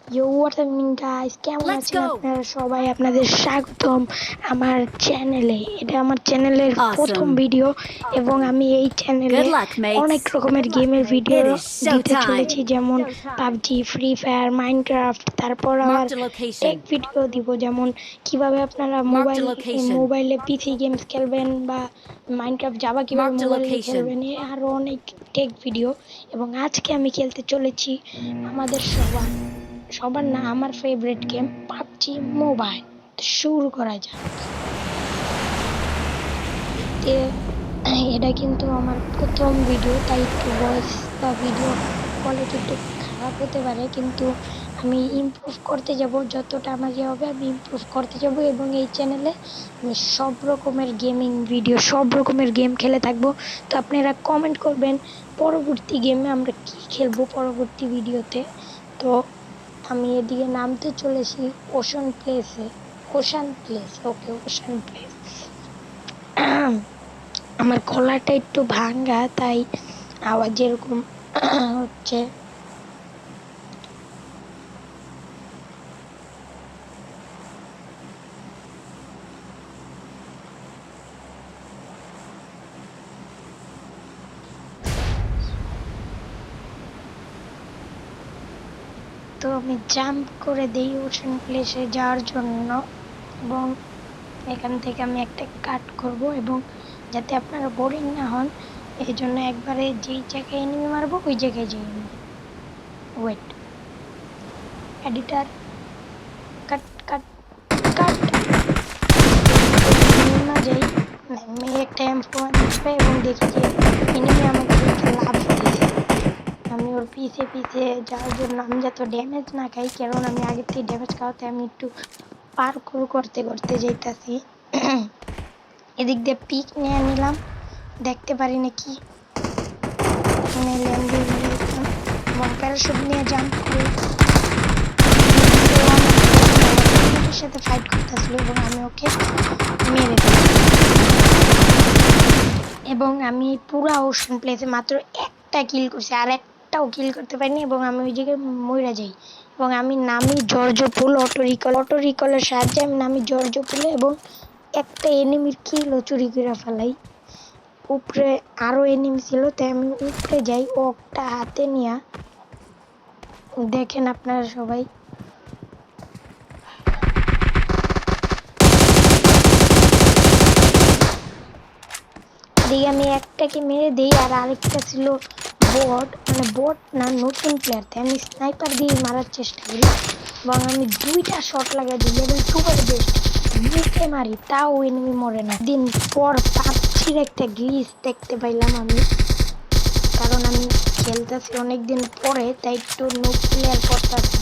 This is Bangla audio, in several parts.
ইউ হোয়াটসঅ্যাপ গাইস, কেমন আছেন আপনারা সবাই? আপনাদের স্বাগতম আমার চ্যানেলে। এটা আমার চ্যানেলের প্রথম ভিডিও এবং আমি এই চ্যানেলে অনেক রকমের গেমের ভিডিও দিতে চলেছি, যেমন পাবজি, ফ্রি ফায়ার, মাইনক্রাফট। তারপর আবার টেক ভিডিও দিব, যেমন কিভাবে আপনারা মোবাইলে পিসি গেমস খেলবেন বা মাইনক্রাফট জাভা কিভাবে মোবাইলে খেলবেন, আরও অনেক টেক ভিডিও। এবং আজকে আমি খেলতে চলেছি আমাদের সবার না আমার ফেভারিট গেম পাবজি মোবাইল। শুরু করা যাক। এটা কিন্তু আমার প্রথম ভিডিও, তাই একটু ভয়েস বা ভিডিও কোয়ালিটি একটু খারাপ হতে পারে, কিন্তু আমি ইমপ্রুভ করতে যাব, যতটা আমার হবে আমি ইমপ্রুভ করতে যাব। এবং এই চ্যানেলে আমি সব রকমের গেমিং ভিডিও, সব রকমের গেম খেলে থাকবো। তো আপনারা কমেন্ট করবেন পরবর্তী গেমে আমরা কি খেলবো পরবর্তী ভিডিওতে। তো আমি এদিকে নামতে চলেছি ওশান প্লেসে। Ocean place. আমার গলাটা একটু ভাঙ্গা, তাই আওয়াজ এরকম হচ্ছে। তো আমি জাম্প করে দিই ওশান প্লেসে যাওয়ার জন্য, এবং এখান থেকে আমি একটা কাট করব, এবং যাতে আপনারা বোরিং না হন এই জন্য একবারে যেই জায়গায় এনিমি মারবো ওই জায়গায় যাই। ওয়েট, এডিটার, কাট কাট কাট। না যাই, আমি একটা M4 পাই এবং দেখি যে এনিমি আমাকে দেখে লাভ দিয়েছে। আমি ওর পিছে পিছে যাওয়ার জন্য আমি যত ড্যামেজ না খাই, কারণ আমি আগের থেকে ড্যামেজ খাওয়াতে আমি একটু পার্কুর করতে করতে যাইতাছি। এদিক দিয়ে পিক নিয়ে নিলাম, দেখতে পারি নাকি এবং প্যারাশুট নিয়ে জাম্প করে সাথে ফাইট করতেছিল এবং আমি ওকে মেরে দিই। এবং আমি পুরা ওশান প্লেসে মাত্র একটা কিল করছি, আর একটাও কিল করতে পারিনি, এবং আমি ওই জায়গায় মরে যাই। এবং আমি নামি জর্জ পুল, অটো রিকলের সাহায্যে আমি নামি জর্জ পুলে, এবং একটা এনিমির কিলও চুরি করে ফেলাই। উপরে আরো এনিমি ছিল, তাই আমি উপরে যাই ওটা হাতে নিয়ে। দেখেন আপনারা সবাই, দিকে আমি একটাকে মেরে দিই, আর আরেকটা ছিল বট, মানে বট না, নতুন প্লেয়ার, তাই আমি স্নাইপার দিয়ে মারার চেষ্টা করি, এবং আমি 2টা শট লাগাই দিই এবং সুপার বেস্ট মুখে মারি, তাও এনিমি মরে না। দিন পর পাবজির একটা গ্লিচ দেখতে পাইলাম আমি, কারণ আমি খেলতেছি অনেকদিন পরে, তাই একটু নুব প্লেয়ার করতেছি,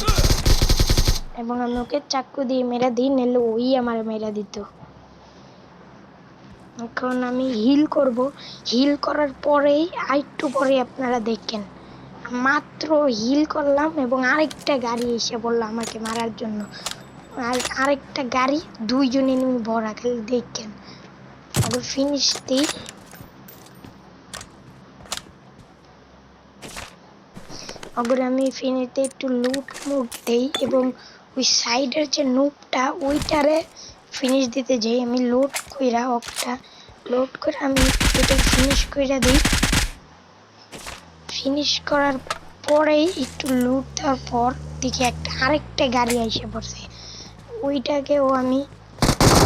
এবং আমি ওকে চাকু দিয়ে মেরে দিই, নিলে ওই আমার মেরে দিত। এখন আমি হিল করব, হিল করার পরেই আরেকটু পরে আপনারা দেখেন মাত্র হিল করলাম এবং আরেকটা গাড়ি এসে বললো আমাকে মারার জন্য, আর আরেকটা গাড়ি, 2জন এনিমি ভরা, খালি দেখেন। আবার ফিনিশ দিই, আবার আমি ফিনিশতে একটু লুট মুট দেই, এবং ওই সাইডের যে নুপটা ওইটারে ফিনিশ দিতে যাই। আমি লোড কইরা একটা লোড করে আমি এটা ফিনিশ কইরা দিই। ফিনিশ করার পরেই একটু লুট দেওয়ার পর দেখি আরেকটা গাড়ি এসে পড়ছে, ওইটাকেও আমি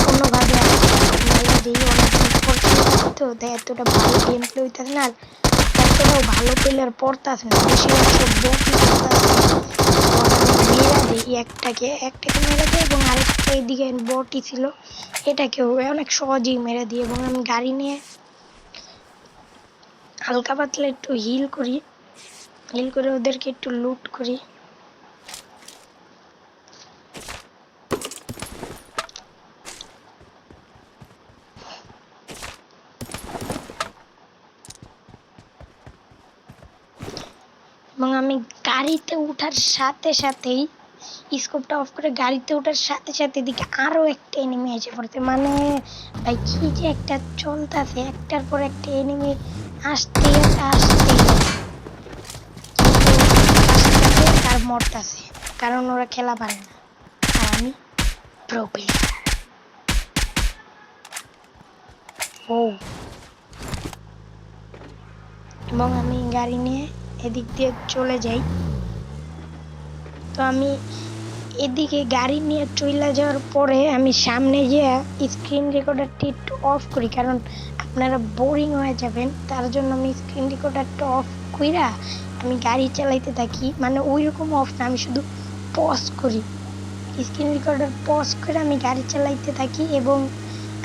কোনোভাবে মাইরা দিই। অনেকদিন পর তো এতটা ভালো গেম প্লে হইতেছে না, আর এতটাও ভালো প্লেয়ার পড়তেছে না, বেশিরভাগ সব বটই মেরা দিই। একটাকে মেরে দিই, এবং আরেকটা এদিকে বটই ছিল, এটাকেও অনেক সহজেই মেরে দিই। এবং আমি গাড়ি নিয়ে হালকা পাতলা একটু হিল করে ওদেরকে একটু লুট করি। এবং আমি গাড়িতে ওঠার সাথে সাথেই স্কোপটা অফ করে গাড়িতে ওঠার সাথে সাথে এদিকে আরো একটা এনিমি এসে পড়ছে। মানে ভাই কি যে একটা চলতেছে, একটার পর একটা এনিমি আসতেই আর মরতেছে। কারণ ওরা খেলা পারে না, আর আমি প্রো প্লেয়ার। ও, এবং আমি গাড়ি নিয়ে এদিক দিয়ে চলে যাই। তো আমি এদিকে গাড়ি নিয়ে চলে যাওয়ার পরে আমি সামনে গিয়ে স্ক্রিন রেকর্ডারটি একটু অফ করি, কারণ আপনারা বোরিং হয়ে যাবেন। তার জন্য আমি স্ক্রিন রেকর্ডারটা অফ কইরা আমি গাড়ি চালাইতে থাকি, মানে ওই রকম অফ না, আমি শুধু পজ করি, স্ক্রিন রেকর্ডার পজ করে আমি গাড়ি চালাইতে থাকি। এবং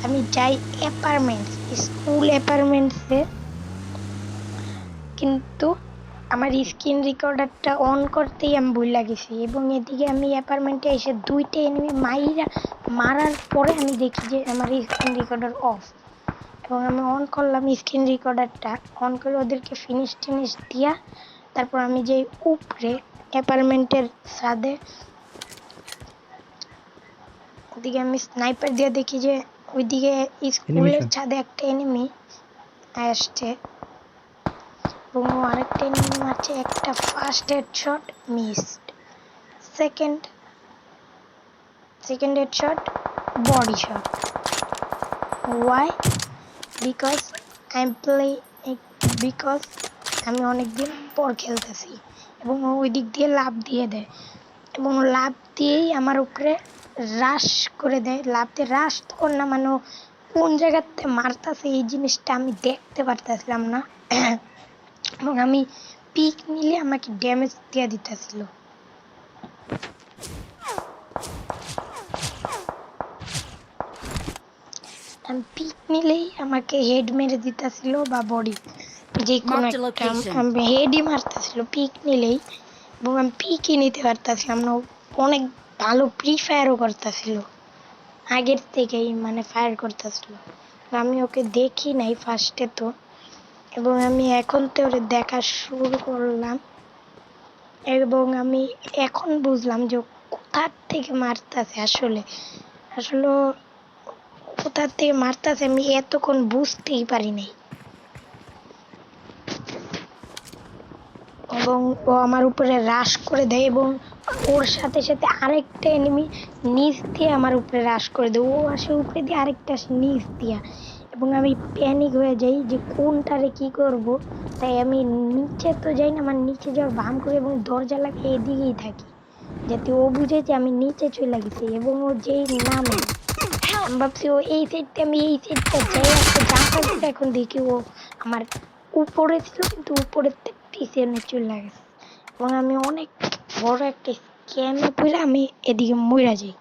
আমি যাই অ্যাপার্টমেন্টস, স্কুল অ্যাপার্টমেন্টসে, কিন্তু আমার স্ক্রিন রেকর্ডারটা অন করতেই আমি ভুলে গেছি। এবং এদিকে আমি অ্যাপার্টমেন্টে এসে 2টা এনিমি মারার পরে আমি দেখি যে আমার স্ক্রিন রেকর্ডার অফ। এবং আমি অন করলাম স্ক্রিন রেকর্ডারটা, অন করে ওদেরকে ফিনিশ দিয়া তারপর আমি যে উপরে অ্যাপার্টমেন্টের ছাদে, ওদিকে আমি স্নাইপার দিয়ে দেখি যে ওইদিকে স্কুলের ছাদে একটা এনিমি আসছে এবং ও আরেকটা এনিমি মারছে। একটা first headshot missed, second headshot body shot. Why? Because আমি অনেকদিন পর খেলতেছি। এবং ও ওই দিক দিয়ে লাফ দিয়ে দেয় এবং লাফ দিয়েই আমার উপরে রাশ করে দেয়। লাফ দিয়ে রাশ তখন না, মানে কোন জায়গাতে মারতেছে এই জিনিসটা আমি দেখতে পারতেছিলাম না। এবং আমি পিক নিলে আমাকে ড্যামেজ দিয়ে দিতেছিল। আমি পিক নিলেই আমাকে হেড মেরে দিতেছিল বা বডি, যে কোনো একটা। আমি হেডই মারতেছিল পিক নিলেই, এবং আমি পিকই নিতে পারতেছিলাম না। অনেক ভালো প্রি ফায়ারও করতেছিল আগের থেকেই, মানে ফায়ার করতেছিল। আমি ওকে দেখি নাই ফার্স্টে তো, এবং আমি এখন তো ওরে দেখা শুরু করলাম। এবং আমি এখন বুঝলাম যে কোথার থেকে মারতেছে, আসলে কোথার থেকে মারতেছে আমি এতক্ষণ বুঝতেই পারি নাই। এবং ও আমার উপরে রাশ করে দেয় এবং ওর সাথে সাথে আরেকটা এনিমি নিচ দিয়ে আমার উপরে রাশ করে দেয়। ও আসে উপরে দিয়ে, আরেকটা আসে নিচ দিয়া, এবং আমি প্যানিক হয়ে যাই যে কোনটারে কি করব। তাই আমি নিচে তো যাই না, আমার নিচে যাওয়ার ভান করি এবং দরজা লাগিয়ে এদিকেই থাকি, যাতে ও বুঝে যে আমি নিচে চলে গেছি। এবং ও যেই নামে আমি ভাবছি ও এই সাইডটা, আমি এই সাইডটা যাই একটা জাম্পার দিতে, এখন দেখি ও আমার উপরে ছিল, কিন্তু উপরের পিছনে চলে গেছে। এবং আমি অনেক বড় একটা স্ক্যামে পড়ে আমি এদিকে মরে যাই।